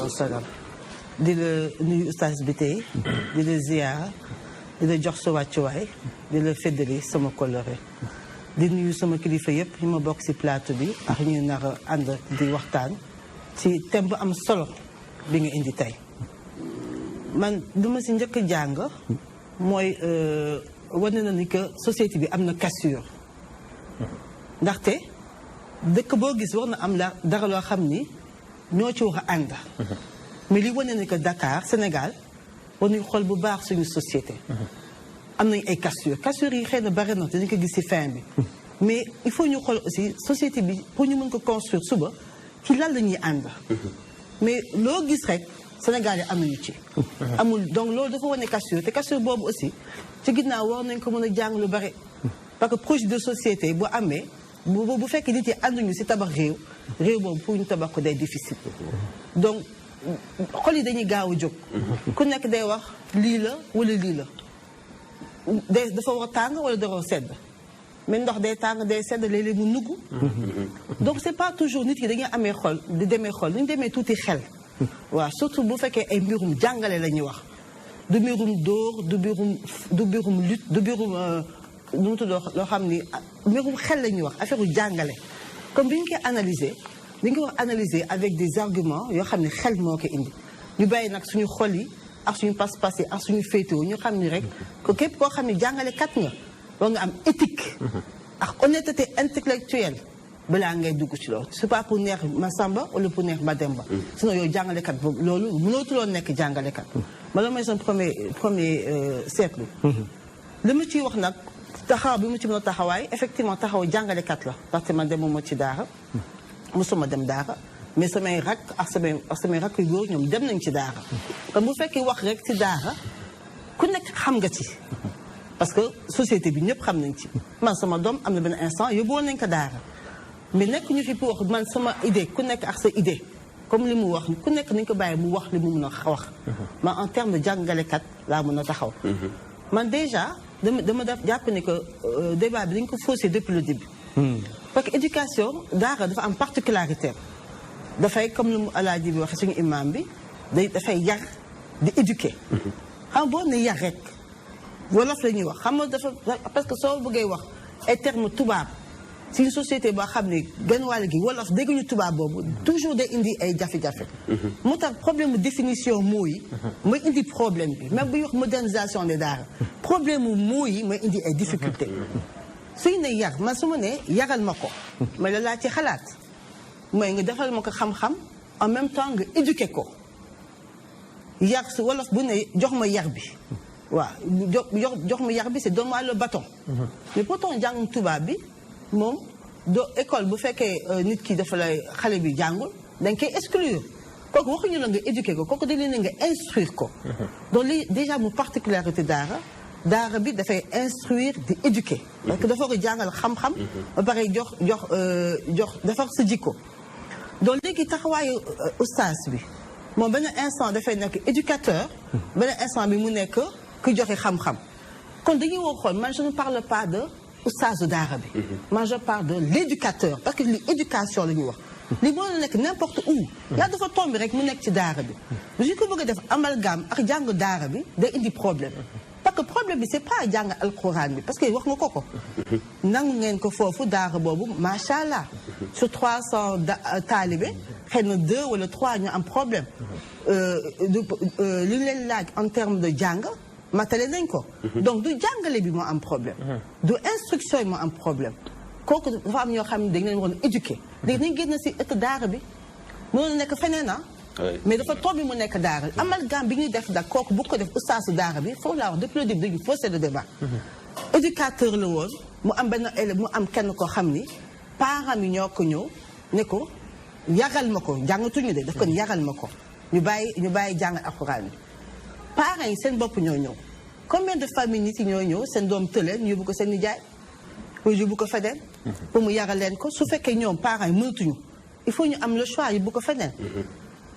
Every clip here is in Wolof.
wa sallam di la nuyu oustaz bi tey di la ziyaara di la jox sa wàccuwaay di la feddali sama kóllëre di nuyu sama kilifa yëpp ñu ma bokk ci plateau bi ak ñu nar a ànd di waxtaan ci thème bu am solo bi nga indi tey man du ma ci njëkk a jàng mooy wane na ni que société bi am na cassure ndaxte dëkk boo gis war na am la dara loo xam ni ñoo ci wax a ànd mais li wane ni que Dakar Sénégal war nañu xool bu baax suñu société am nañ ay cassure yi xëy na bari na te dañu ko gis ci fin bi mais il faut ñu xool aussi société bi pour ñu mën ko construire suba ci lan la ñuy ànd mais loo gis rek Sénégal yi am nañu ci amul donc loolu dafa wane cassure te cassure boobu aussi ci ginnaaw war nañ ko mën a jàng lu bari parce que projet de société bu amee bu fekkee nit yi ànduñu ci tabax réew boobu pour ñu tabax ko day difficile donc xol yi dañuy gaaw a jóg ku nekk day wax lii la wala lii la dafa war a tàng wala dafa war a sedd mais ndox day tàng day sedd léeg-léeg mu nugg donc c'est pas toujours nit yi dañuy amee xol di demee xol lu ñu demee tuuti xel waaw surtout bu fekkee ay mbirum jàngale la ñuy wax du mbirum dóor du mbirum lutte du mbirum nu mu tudd loo xam ni mbirum xel la ñuy wax affaire u jàngale comme bi ñu koy analyser dañ ko wax analyser avec des arguments yoo xam ne xel moo ko indi ñu bàyyi nag suñu xol yi ak suñu pas-pas yi ak suñu féetewoo ñu xam ni rek que képp koo xam ne jàngalekat nga war nga am éthique ak honnêteté intellectuelle balaa ngay dugg ci loolu c'est pas pour neex Masamba wala pour neex Mademba sinon yow jàngalekat boobu loolu mënootuloo nekk jàngalekat ma la mooy sama premier seetlu li ma ciy wax nag taxaw bi mu ci mën a taxawaay effectivement taxaw jàngalekat la parce que man demuma ci daara mosuma dem daara mais samay rak ak samay rak yu góor ñoom dem nañ ci daara kon bu fekkee wax rek ci daara ku nekk xam nga ci parce que société bi ñëpp xam nañ ci man sama doom am na benn instant yóbbuwoon nañ ko daara mais nekk ñu fi pour wax man sama idée ku nekk ak sa idée comme li mu wax ku nekk nañ ko bàyyi mu wax li mu mën a wax man en terme de jàngalekat laa mën a taxaw man déjà dama def jàpp ne que débat bi dañ ko faussé depuis le début parce que éducation daara dafa am particularité dafay comme lu mu alaaji bi waxee suñu imam bi dafay yar di éduquer xam boo ne yar rek wolof la ñuy wax xam nga dafa parce que soo bëggee wax ay terme tubaab si une société boo xam ne genn wàll gi wolof dégguñu tubaab boobu toujours day indi ay jafe-jafe moo tax problème définition mots yi mooy indi problème bi même bu ñuy wax modernisation des daara problème mu mots yi mooy indi ay difficulté suy ne yar man su ma ne yaral ma ko mais la laa ci xalaat mooy nga defal ma ko xam-xam en même temps nga éduquer ko yar su wolof bu ne jox ma yar bi waaw jox ma yar bi c'est donne-moi le bâton mais pourtant jàng tubaab bi moom doo école bu fekkee nit ki dafa lay xale bi jàngul dañ koy exclure kooku waxuñu la nga éduquer ko kooku dañ leen nga instruire ko donc li déjà mu particularité daara bi dafay instruire di éduquer parce que dafa ko jàngal xam-xam ba pare jox defar sa jikko donc léegi taxawaayu ustaas bi moom benn instant dafay nekk éducateur benn instant bi mu nekk ku joxe xam-xam kon dañuy woo xool man je ne parle pas de ustaasu daara bi man je parle de l'éducateur parce que li éducation la ñuy wax li moo la nekk n'importe où yaa dafa tombi rek mu nekk ci daara bi bu ñu ko bëgg a def amalgame ak jàng daara bi day indi problème parce que problème bi c'est pas jàng alxuraan bi parce que wax nga ko nangu ngeen ko foofu daara boobu macha allah sur 300 taalibe xëy na 2 wala 3 ñu am problème li leen laaj en termes de jàng matale nañ ko donc du jàngale bi moo am problème du instruction yi moo am problème kooku dafa am ñoo xam ne dañ leen waroon éduquer léegi nañ génn si ëtt daara bi mënoon nekk feneen mais dafa toog bi mu nekk daara amalgame bi ñuy def da kooku bu ko def ustaasu daara bi foofu laa wax depuis le début dañuy fausser le débat éducateur la woon mu am benn élève mu am kenn koo xam ni parents yi ñoo ko ñëw ne ko yaral ma ko jàngatuñu de daf ko yaral ma ko ñu bàyyi jàng alxuraan bi parents yi seen bopp ñoo ñëw combien de famille nit yi ñoo ñëw seen doom tëleen ñu yóbbu ko seen nijaay wala yóbbu ko feneen pour mu yaral leen ko su fekkee ñoom parents yi mënatuñu il faut ñu am le choix yóbbu ko feneen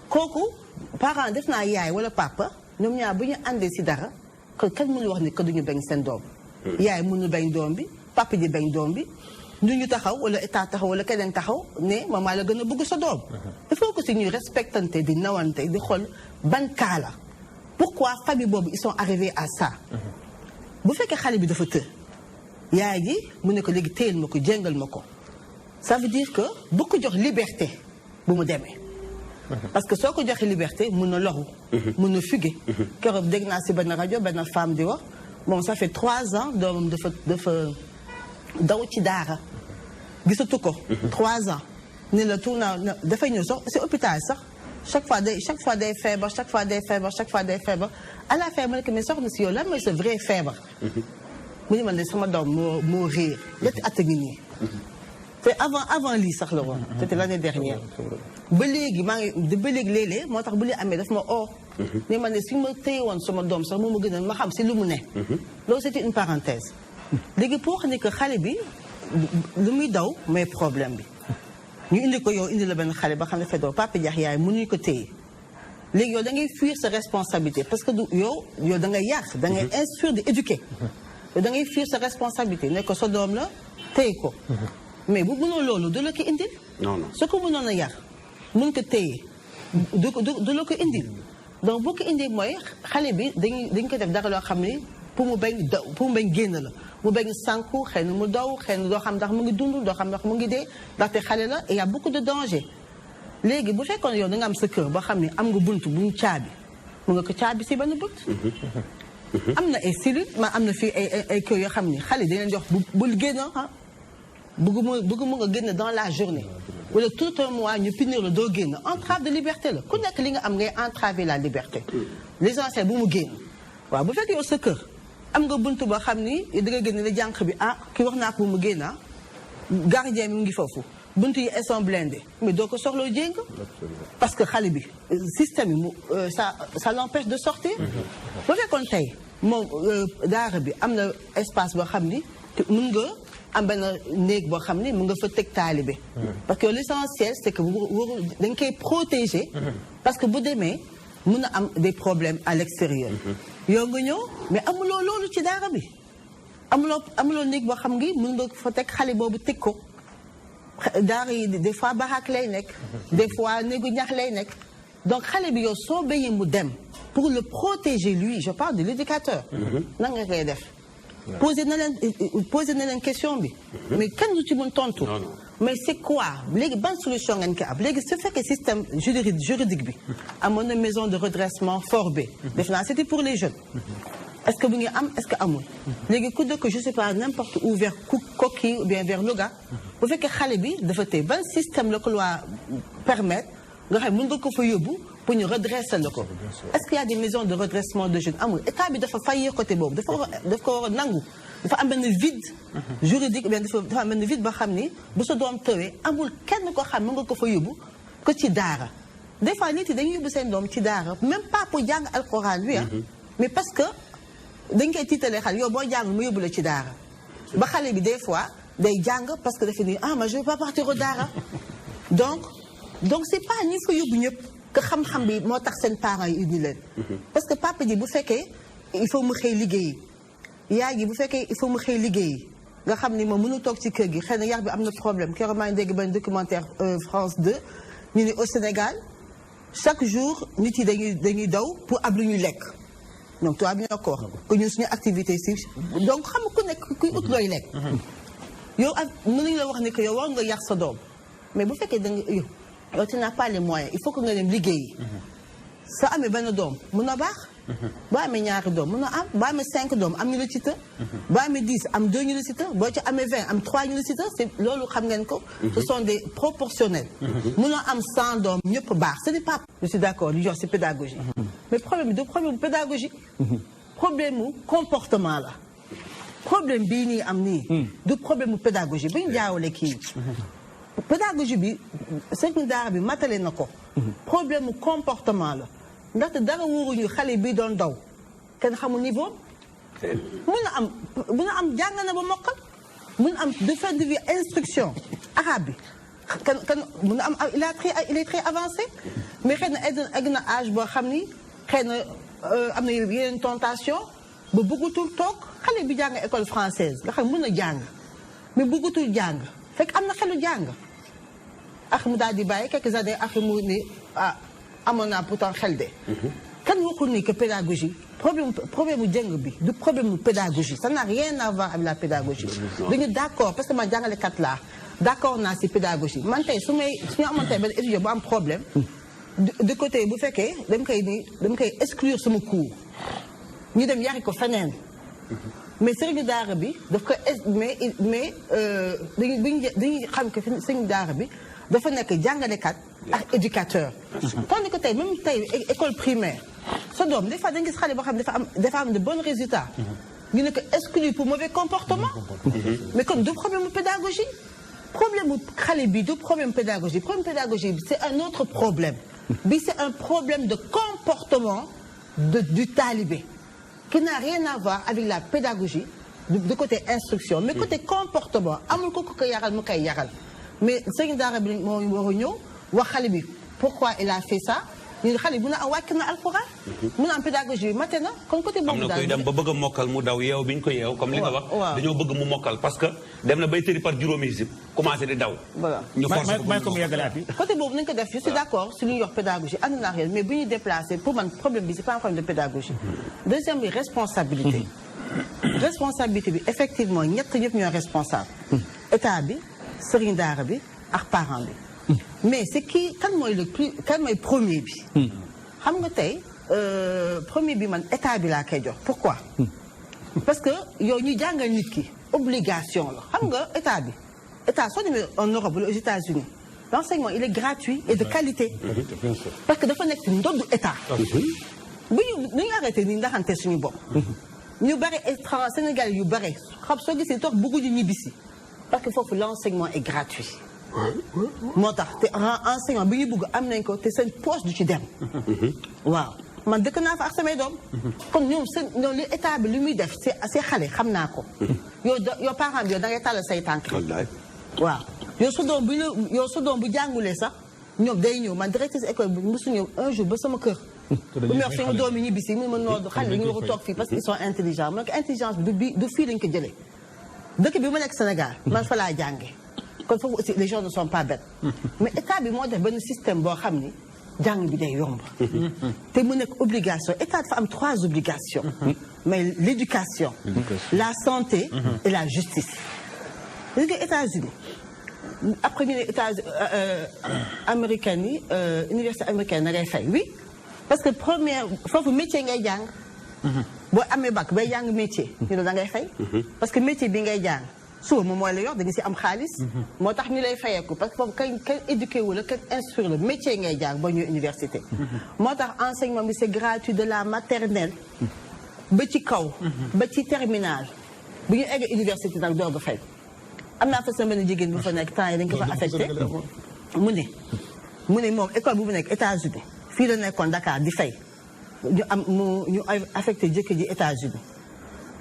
kooku parents def naa yaay wala papa ñoom ñaar bu ñu àndee si dara que kenn mënul wax ni que duñu bañ seen doom yaay mënul bañ doom bi papa ji bañ doom bi nu ñu taxaw wala état taxaw wala keneen taxaw ne maman la gën a bëgg sa doom. il faut que si ñuy respectante di nawante di xool ban cas la pourquoi famille boobu ils sont arrivés à ça. bu fekkee xale bi dafa të yaay ji mu ne ko léegi téyel ma ko jéngal ma ko ça veut dire que bu ko jox liberté bu mu demee. parce que soo ko joxee liberté mun na loru. mun na fuguer. keroog dégg naa si benn rajo benn femme di wax bon ça fait 3 ans doomam dafa daw ci daara gisatu ko. 3 ans ne la tourna dafay ñëw sax si hôpital sax chaque fois day feebar chaque fois day feebar à la fin ma ne ko mais soxna si yow lan mooy sa vrai feebar. mu ne ma ne sama doom moo réer ñetti at a ngi nii. te avant lii sax la woon. c'était l'année dernière. ba léegi léeg-léeg moo tax bu li amee daf ma ne ma ne si ma téye woon sama doom sax moo ma gënal ma xam si lu mu ne. loolu c'était une parenthèse. léegi pour wax ne que xale bi lu muy daw mooy problème bi. ñu indi ko yow indi la benn xale ba xam ne fay daw papa jax yaay mënuñu ko téye. léegi yow da ngay fuir sa responsabilité parce que yow da ngay yar da ngay instruire di éduquer. yow da ngay fuir sa responsabilité ne ko sa doom la téye ko. mais bu mënoo loolu du la ko indil. non su ko mënoon a yar mën ko téye du la ko indil. donc bu ko indee mooy xale bi dañ ko def dara loo xam ne pour mu bañ génn la mu bañ sànku xëy na mu daw xëy na doo xam ndax mu ngi dund doo xam ndax mu ngi dee ndaxte xale la et y a beaucoup de danger. léegi bu fekkoon yow da nga am sa kër ba xam ne am nga bunt bu ñu caabi mu nga ko caabi si benn bunt. am na ay cellules am na fii ay kër yoo xam ne xale dañ leen jox bul génn bëgguma nga génn dans la journée wala tout un mois ñu punir la doo génn entrave de liberté la ku nekk li nga am ngay entraver la liberté. l'essentiel bu mu génn waaw bu fekkee yow sa kër am nga buntu boo xam ni da nga génn la jànq bi kii wax naa ko bu mu génn gardien bi mu ngi foofu buntu yi elles sont blindées mais doo ko soxloo jéng parce que xale bi système yi ça l'empêche de sortir. bu fekkoon tey moom daara bi am na espace boo xam ni mën nga am benn néeg boo xam ne mu nga fa teg taalibe parce que l'essentiel c'est que dañ koy protéger parce que bu demee mën a am des problèmes à l'extérieur. yow nga ñëw mais amuloo loolu ci daara bi amuloo néeg boo xam ngi mën nga fa teg xale boobu teg ko daara yi des fois baraak lay nekk des fois néegu ñax lay nekk donc xale bi yow soo béyee mu dem pour le protéger lui je parle de l'éducateur nan nga koy def posé na leen question bi mais kenn du ci mën tontu mais c'est quoi léegi ban solution ngeen ko am léegi su fekkee système juridique bi amoon na maison de redressement Fort B def naa c'était pour les jeunes est-ce que bu ngi am est-ce que amul léegi ku dëkk je sais pas n'importe où vers Koki ou bien vers Louga bu fekkee xale bi dafa tey ban système la ko loi permettre nga xam mën nga ko fa yóbbu pour ñu redresser la ko est-ce qu'il y a des maisons de redressement de jeunes amul état bi dafa faillir côté boobu daf ko war a nangu dafa am benn vide juridique bien dafa am benn vide ba xam ni bu sa doom tëwee amul kenn koo xam mën nga ko fa yóbbu ko ci daara des fois nit yi dañuy yóbbu seen doom ci daara même pas pour jàng alxuraan bi mais parce que dañ koy tiitalee xale yow boo jàng mu yóbbu la ci daara ba xale bi des fois day jàng parce que dafa ni mais je vais pas partir au daara donc c'est pas ñi fa yóbbu ñëpp que xam-xam bi moo tax seen parents yi indi leen parce que papa ji bu fekkee il faut mu xëy liggéeyi yaay ji bu fekkee il faut mu xëy liggéeyi nga xam ni moom mënu toog ci kër gi xëy na yar bi am na problème keroog maa ngi dégg benn documentaire France 2 ñu ni au Sénégal chaque jour nit yi dañuy daw pour ab lu ñuy lekk donc toi bi ñoo ko wax que ñun suñu activité si donc xam ku nekk kuy ut looy lekk yow ak mënuñu la wax ni que yow war nga yar sa doom mais bu fekkee da nga yow tu n'as pas les moyens il faut que nga dem liggéeyi soo amee benn doom mun na baax boo amee ñaari doom mun na am boo amee 5 doom am ñu la ci të boo amee 10 am 2 ñu la ci të boo ci amee 20 am 3 ñu la ci të c'est loolu xam ngeen ko ce sont des proportionnels mun na am 100 doom ñëpp baax ce n'est pas je suis d'accord li jox c'est pédagogie mais problème bi du problème pédagogie problème mu comportement la problème bii nii am nii du problème mu pédagogie bu ñu jaawale kii pédagogie bi sëñ daara bi matale na ko problème mu comportement la ndaxte dara wóoruñu xale bii doon daw kenn xamul niveau mun na am jàng na ba mokkal mun na am de fin de vie instruction arabe bi kan mun na am il est très avancé mais xëy na egg na âge boo xam ni xëy na am na yeneen tentation ba bëggatul toog xale bi jàng école française nga xam mun na jàng mais bëggatul jàng fekk am na xelu jàng ak mu daal di bàyyi quelques années ak mu ni amoon naa pourtant xel de. kan waxul ni que pédagogie problème mu jàng bi du problème mu pédagogie ça n'a rien à voir avec la pédagogie. dañu d'accord parce que man jàngalekat laa d'accord naa si pédagogie man tey su ñu amoon tey benn étudiant bu am problème. de côté bu fekkee dama koy exclure sama cours ñu dem yari ko feneen. mais sëriñu daara bi daf ko mais dañuy xam que sëriñu daara bi dafa nekk jàngalekat ak éducateur. tandis que tey même tey école primaire sa doom des fois da nga gis xale boo xam ne dafa am de bons résultats. ñu ne ko exclu pour mauvais comportement. mais kon du problème mu pédagogie. problème mu xale bi du problème pédagogie bi c'est un autre problème. bi c'est un problème de comportement du talibé. qui n'a rien à voir avec la pédagogie du côté instruction mais côté comportement amul ko yaral mu koy yaral mais sëñ daara bi moo war a ñëw wax xale bi pourquoi il a fait ça ñu xale bu na wàcc na alxuraan mu na am pédagogie bi mate na kon côté boobu daal am na koy dem ba bëgg a mokkal mu daw yeew bi ñu ko yeew comme li nga wax dañoo bëgg mu mokkal parce que dem na bay tëri par juróomi hisib commencé di daw voilà ñu forcé ko mu yeggalaat yi côté boobu nañu ko def je suis d'accord si lu ñuy wax pédagogie ànd naa mais bu ñuy déplacé pour man problème bi c'est pas un problème de pédagogie deuxième bi responsabilité bi effectivement ñett ñëpp ñoo responsable état bi sëriñ daara bi ak parent bi mais c'est kan mooy premier bi xam nga tey premier bi man état bi laa koy jox pourquoi parce que yow ñu jàngal nit ki obligation la xam nga état soo demee en Europe ou aux États-Unis l'enseignement il est gratuit et de qualité parce que dafa nekk ndoddu état bu ñu arrêté ni ndaxante suñu bopp ñu bëri étranger Sénégal yu bëri xam soo gisee toog bëgguñu ñibbisi parce que foofu l'enseignement est gratuit moo tax te enseignement bi ñu bëgg am nañ ko te seen poche du ci dem waaw man dëkk naa fa ak samay doom kon ñoom li état bi li muy def c'est xale xam naa ko yow parent bi yow da ngay tàllal say tànk waaw yow sa doom bu jàngulee sax ñoom day ñëw man directrice école bi mosu ñëw un jour ba sama kër bu mu wax sama doom yi ñibbisi mu ma noo xale ñu war a toog fii parce qu'ils sont intelligents man ko intelligence bi du fii lañ ko jëlee dëkk bi ma nekk Sénégal man fa laa jànge kon foofu aussi les gens ne sont pas bêtes mais état bi moo def benn système boo xam ni jàng bi day yomb te mu nekk obligation état dafa am 3 obligations mais l'éducation la santé et la justice gis nga États-Unis après ñu ne état américaine yi université américaine na ngay fay oui parce que première foofu métier ngay jàng boo amee bac bay jàng métier ñu ne da ngay fay parce que métier bi ngay jàng suba moom mooy la yor da nga si am xaalis moo tax ñu lay fayeeku parce que foofu kañ éduqué wu la kañ instruire la métier ngay jàng ba ñuy université moo tax enseignement bi c'est gratuit de la maternelle ba ci kaw ba ci terminale bu ñu eggee université nag doog a fay am naa fa sama benn jigéen bu fa nekk temps yi dañ ko fa affecté mu ne moom école bu mu nekk États-Unis fii la nekkoon Dakar di fay ñu affecté jëkkër ji États-Unis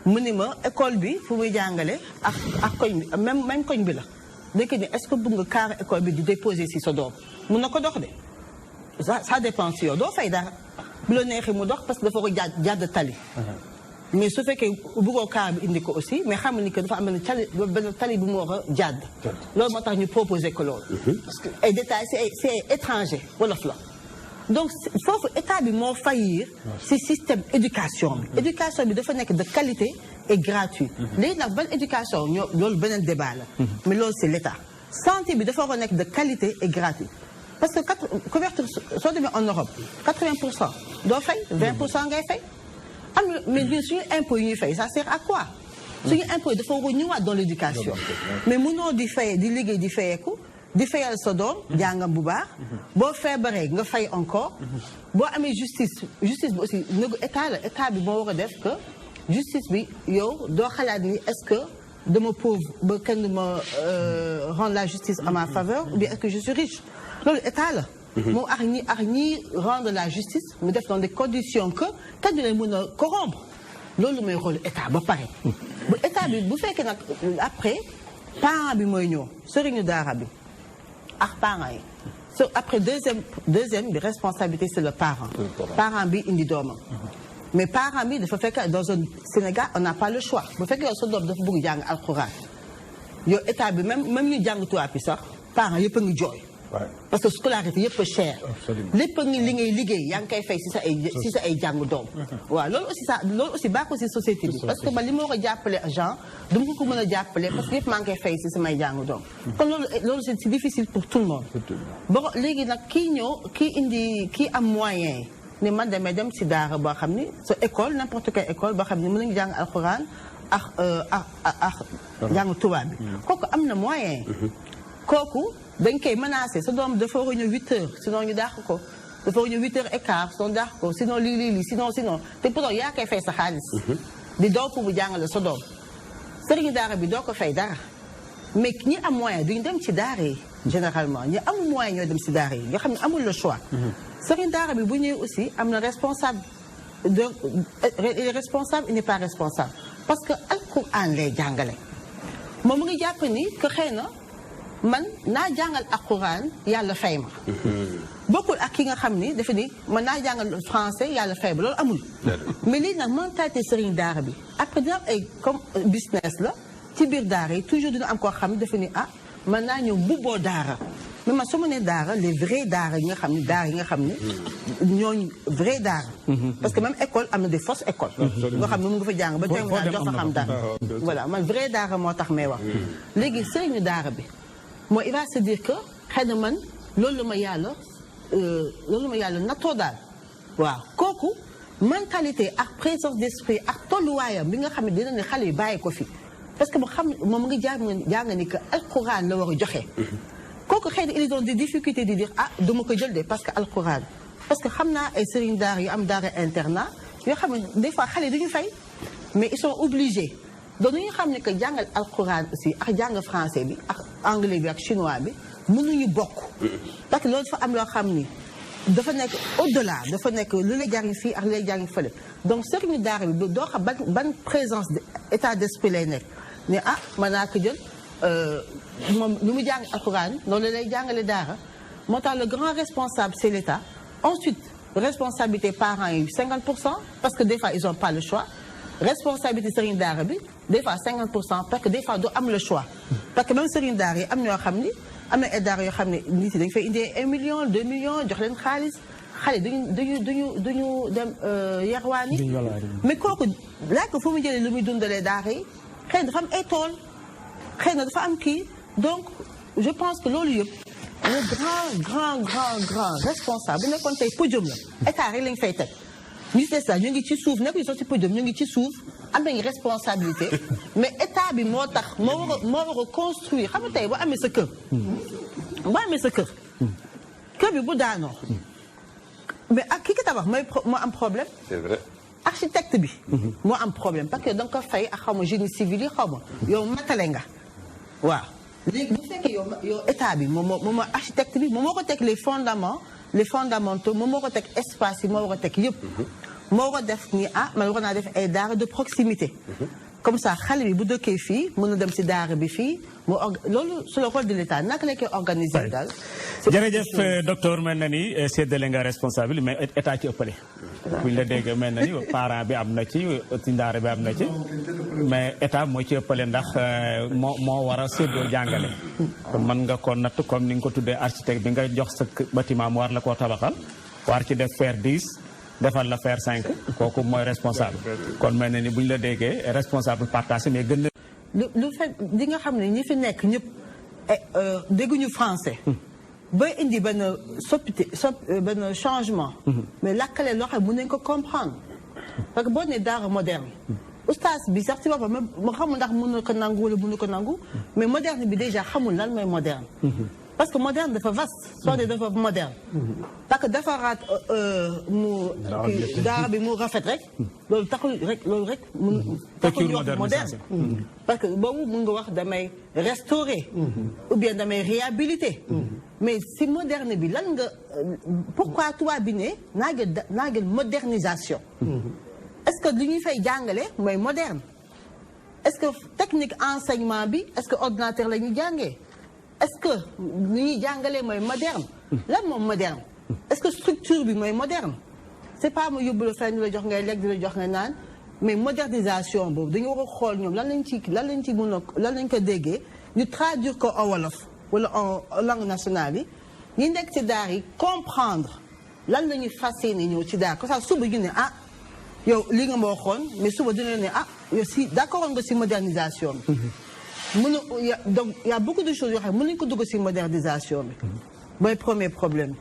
mu ni ma école bi fu muy jàngale ak koñ bi même koñ bi la léegi ni est-ce que bëgg nga carré école bi di déposer si sa doom mun na ko dox de ça dépend si yow doo fay dara bu la neexee mu dox parce que dafa ko jàdd tali mais su fekkee bëggoo carré bi indi ko aussi mais xam ni que dafa am benn tali bu mu war a jàdd loolu moo tax ñu proposer ko loolu parce que ay détails c'est étranger wolof la donc foofu état bi moo faillir ci système éducation bi dafa nekk de qualité et gratuit léegi nag ban éducation loolu beneen débat la mais loolu c'est l'état santé bi dafa war a nekk de qualité et gratuit parce que couverture soo demee en Europe 80% doo fay 20% ngay fay mais bien suñu impôt yi ñuy fay ça sert à quoi suñu impôt yi dafa war a ñëwaat dans l'éducation mais mënoo di fay di liggéey di fayeeku di fayal sa doom jàngam bu baax boo feebaree nga fay encore boo amee justice bi aussi négo état bi moo war a def que justice bi yow doo xalaat ni est-ce que dama pauvre ba kenn ma rendre la justice à ma faveur ou bien est-ce que je suis riche loolu état la moom ak ñi rendre la justice mu def dans des conditions que kenn du leen mën a corrompre loolu mooy rôle état ba pare bu état bi bu fekkee nag après parent bi mooy ñëw sëriñu daara bi ak parents yi après deuxième bi responsabilité c'est le parent bi indi doomam mais parent bi dafa fekk dans un Sénégal on n'a pas le choix bu fekkee yow sa doom dafa bëgg jàng alxuraan yow état bi même ñu jàng tubaab bi sax parents yëpp a ngi jooy. parce que scolarité yëpp a cher. lépp a ngi li ngay liggéey yaa ngi koy fay si sa ay jàng doom. waaw loolu aussi baax ko si société bi. parce que man li ma war a jàppale Jean du ma ko mën a jàppale parce que yëpp maa ngi koy fay si samay jàng doom. kon loolu c'est difficile pour tout le monde. bon léegi nag kii am moyen ni man damay dem si daara boo xam ni sa école n'importe quelle école boo xam ni mën nañu jàng alxuraan ak jàng tubaab bi. kooku am na moyen. kooku dañ koy menacé sa doom dafa war a ñëw 8 heures sinon ñu dàq ko dafa war a ñëw 8 heures et quart sinon dàq ko sinon lii sinon te pourtant yaa koy fay sa xaalis. di doo pour bu jàngale sa doom sëriñu daara bi doo ko fay dara mais ñi am moyen duñ dem ci daara yi généralement ñi amul moyen ñoo dem ci daara yi nga xam ne amul le choix. sëriñu daara bi bu ñëwee aussi am na responsable donc il est responsable il n'est pas responsable parce que alquran lay jàngale moom mu ngi jàpp ni que xëy na. man naa jàngal alxuraan yàlla fay ma. bokkul ak ki nga xam ni dafa ni man naa jàngal français yàlla fay ma loolu amul. mais lii nag mentalité sëriñ daara bi après dina am ay comme business la ci biir daara yi toujours dina am koo xam ne dafa ni man naa ñëw mbubboo daara. mais man su ma nee daara les vrais daara yi nga xam ne ñooñu vrai daara. parce que même école am na des fausses écoles. nga xam ne mu ngi fa jàng ba tey mu daal jox fa xam dara. voilà man vrai daara moo tax may wax. léegi sëriñu daara bi. mooy il va se dire que xëy na man loolu la ma yàlla nattoo daal waaw kooku mentalité ak présence d'esprit ak tolluwaayam bi nga xam ne dina ne xale yi bàyyi ko fi parce que moom ngi jàng ni que alquran la war a joxe. kooku xëy na ils ont des difficultés di dire duma ko jël de parce que alquran parce que xam naa ay sëriñ daara yu am daara internat yoo xam ne des fois xale yi duñu fay mais ils sont obligés. donc ñu xam ne que jàngal alquran aussi ak jàng français bi ak anglais bi ak chinois bi mënuñu bokk. parce que loolu dafa am loo xam ni dafa nekk au-delà dafa nekk lu lay jàng fii ak lu lay jàng fële donc sëriñu daara bi doo xam ban présence état d'esprit lay nekk ne mën naa ko jël moom lu mu jàng alquran loolu lay jàngale daara moo tax le grand responsable c'est l'État. ensuite responsabilité parents yi 50% parce que des fois ils ont pas le choix. responsabilité sëriñ daara bi des fois 50% parce que des fois doo am le choix parce que même sëriñ daara yi am ñoo xam ni am na ay daara yoo xam ne nit yi dañu fay indi 1 million 2 millions jox leen xaalis xale duñu dem yarwaani mais kooku laaj ko fu mu jëlee lu muy dundalee daara yi xëy na dafa am ay tool xëy na dafa am kii donc je pense que loolu yëpp le grand responsable bu nekkoon tey podium la état rek lañ fay teg ñu c'est ça ñu ngi ci suuf nekk ñu soo ci podium ñu ngi ci suuf am nañu responsabilité mais état bi moo tax moo war a construire xam nga tey boo amee sa kër kër bi bu daanoo mais ak ki tabax moo am problème. C'est vrai. architecte bi moo am problème parce que da nga ko fay ak xaw ma génie civil yi xaw ma yow matale nga waaw léegi bu fekkee yow état bi moom architecte bi moom moo ko teg les fondamentaux moom moo ko teg espace yi moo war a teg yëpp moo war a def ni man war naa def ay daara de proximité comme ça xale bi bu dëkkee fii mën na dem si daara bi fii loolu c'est le rôle de l'État naka la koy organiser daal. jërëjëf docteur mel na ni séddale nga responsable mais état ci ëppale. buñ la déggee mel na ni parent bi am na ci daara bi am na ci mais état moo ci ëppale ndax moo war a séddoo jàngale. mën nga ko natt comme ni nga ko tuddee architecte bi nga jox sa bâtiment mu war la koo tabaxal war ci def faire 10 defal la faire 5 kooku mooy responsable. kon mel na ni buñ la déggee responsable partagé mais gën na. lu fekk di nga xam ne ñi fi nekk ñëpp dégguñu français. ba indi benn benn changement. mais lakkale loo xam ne mën nañu ko comprendre. parce que boo nee daara moderne. oustaz bi sax ci boppam ma xamul ndax mën na ko nangu wala mën na ko nangu mais moderne bi déjà xamul lan mooy moderne. parce que moderne dafa vaste soo dee dafa moderne. parce que defaraat daara bi mu rafet rek. loolu taxul rek taxul ñu wax moderne. parce que boobu mun nga wax damay restaurer. ou bien damay réhabiliter. mais si moderne bi lan nga pourquoi tubaab bi ne naa ngeen modernisation. est-ce que li ñuy fay jàngale mooy moderne. est-ce que technique enseignement bi est-ce que ordinateur la ñuy jàngee. est-ce que li ñuy jàngalee mooy moderne. lan moom moderne. est-ce que structure bi mooy moderne. c'est pas ma yóbbu la fenn di la jox ngay lekk di la jox nga naan mais modernisation boobu dañu war a xool ñoom lan lañ ci mën a lan lañ ko déggee ñu traduire ko en wolof wala en langue nationale yi ñi nekk ci daara yi comprendre lan la ñuy fas yéene ñëw ci daara ko sax suba ñu ne ah yow li nga ma waxoon mais suba dina ne ah yow si d'accord nga si modernisation bi. Donc il y a beaucoup de choses yoo xam ne mën nañu ko dugg si modernisation bi. mooy premier problème.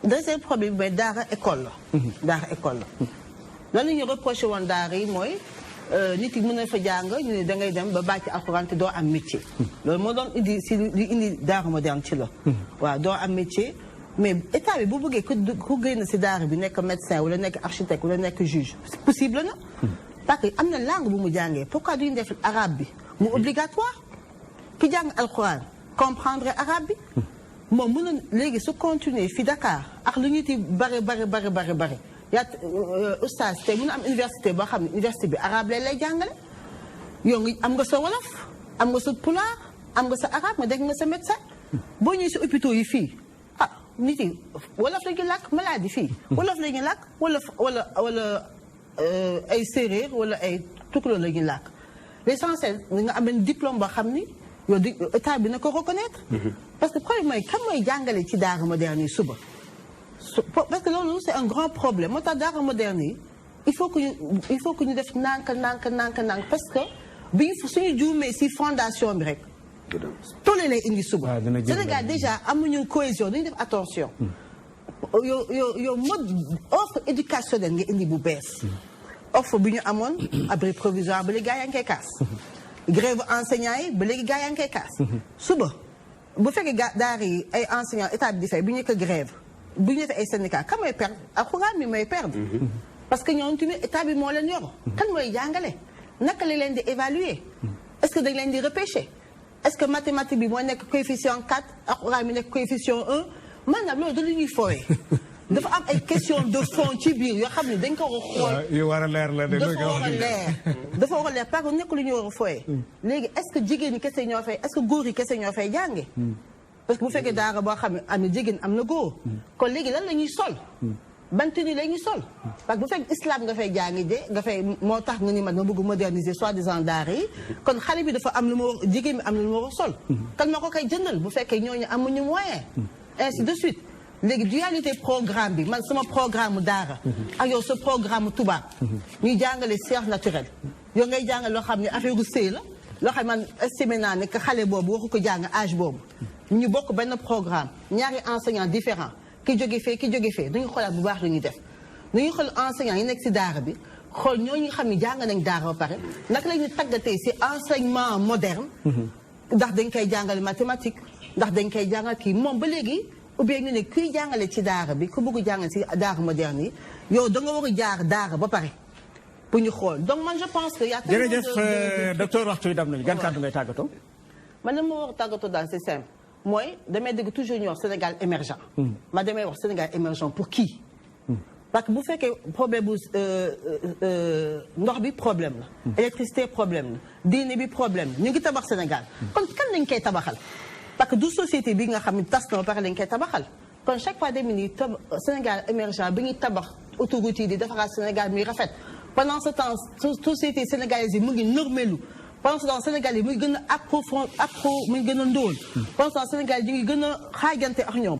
Deuxième problème mooy daara école la. daara école la. lan la ñuy reproché woon daara yi mooy nit yi mën na fa jàng ñu ne dangay dem ba bàcc alxuraan te doo am métier. loolu moo doon indi si li indi daara moderne ci la. waaw doo am métier. mais état bi bu bëggee ku génn si daara bi nekk médecin wala nekk architecte wala nekk juge possible na. parce que am na langue bu mu jàngee pourquoi duñu def arabe bi mu obligatoire ki jàng alxuraan comprendre arabe bi. moom mën na léegi su continuer fi Dakar ak lu ñu ti bari yaa oustaz tey mën na am université boo xam ne université bi arabe lay jàngale. yow ngi am nga sa wolof am nga sa pulaar am nga sa arabe nga dégg nga sa médecin boo ñëwee si hôpitaux yi fii. nit yi wolof la ñuy làkk maladie fii wolof la ñuy làkk wala ay séeréer wala ay tukulóor la ñuy làkk l'essentiel nga am benn diplôme boo xam ni yow di état bi na ko reconnaître parce que problème mooy kan mooy jàngale ci daara moderne yi suba parce que loolu c'est un grand problème moo tax daara moderne yi il faut que ñu def nànk parce que bi suñu juumee si fondation bi rek tolle lay indi suba. Sénégal déjà amuñu cohésion dañu def attention. yow mode offre éducationnelle nga indi bu bees. offre bi ñu amoon abri provisoire ba léegi gaa yaa ngi koy kaas. grève enseignants yi ba léegi gaa yaa ngi koy kaas. suba bu fekkee daara yi ay enseignants état bi di fay bu ñu ko grève bu ñu defee ay syndicats kan mooy perdre alxuraan mi mooy perdre. parce que ñoom tamit état bi moo leen yor. kan mooy jàngale naka la leen di évaluer est-ce que dañ leen di repêcher. est-ce que mathématique bi moo nekk coefficient 4 alxuraan mi nekk coefficient 1 maanaam loolu da lu ñuy fooyee dafa am ay question de fond ci biir yoo xam ne dañ ko war a xool. yu war a leer la dafa war a leer dafa war a leer parce que nekk lu ñu war a fooyee. léegi est-ce que jigéen ñi kese ñoo fay est-ce que góor yi kese ñoo fay jànge parce que bu fekkee daara boo xam ne am na jigéen am na góor. kon léegi lan la ñuy sol. ban tenue la ñuy sol parce que bu fekk islam nga fay jàngi de nga fay moo tax nga ni man ma bëgg moderniser soi-disant daara yi kon xale bi dafa am lu ma jigéen bi am lu ma war a sol kan moo ko koy jëndal bu fekkee ñooñu amuñu moyen ainsi de suite léegi dualité programme bi man sama programme daara ak yow sa programme tubaab ñuy jàngale science naturelle yow ngay jàngale loo xam ne affaire u sëy la loo xam ne man estimé naa ne que xale boobu waxu ko jàng âge boobu ñu bokk benn programme ñaari enseignants différents ki jóge fee dañu xoolaat bu baax lu ñuy def dañuy xool enseignants yi nekk ci daara bi xool ñooñu xam ne jàng nañ daara ba pare naka la ñuy tàggatee ci enseignement moderne ndax dañ koy jàngale mathématique ndax dañ koy jàngal kii moom ba léegi ou bien ñu ne kuy jàngale ci daara bi ku bëgg jàngale ci daara moderne yi yow da nga war a jaar daara ba pare pour ñu xool donc man je pense que y a jërëjëf docteur waxtu yi dam nañu gan kàddu ngay tàggatoo man dama war a tàggatoo daal c'est simple mooy damay dégg toujours ñu wax Sénégal émergent ma damay wax Sénégal émergent pour qui parce que bu fekkee problème bu ndox bi problème la électricité problème la diine bi problème la ñu ngi tabax Sénégal kon kan lañ koy tabaxal parce que du société bi nga xam ne tas na ba pare lañ koy tabaxal kon chaque fois dem ni Sénégal émergent bi ñuy tabax autoroute yi di defaraat Sénégal muy rafet pendant ce temps société sénégalaise yi mu ngi normelu pendant ce temps Sénégal yi muy gën a mu ngi gën a ndóol pendant ce temps Sénégal yi ñu ngi gën a xaajante ak ñoom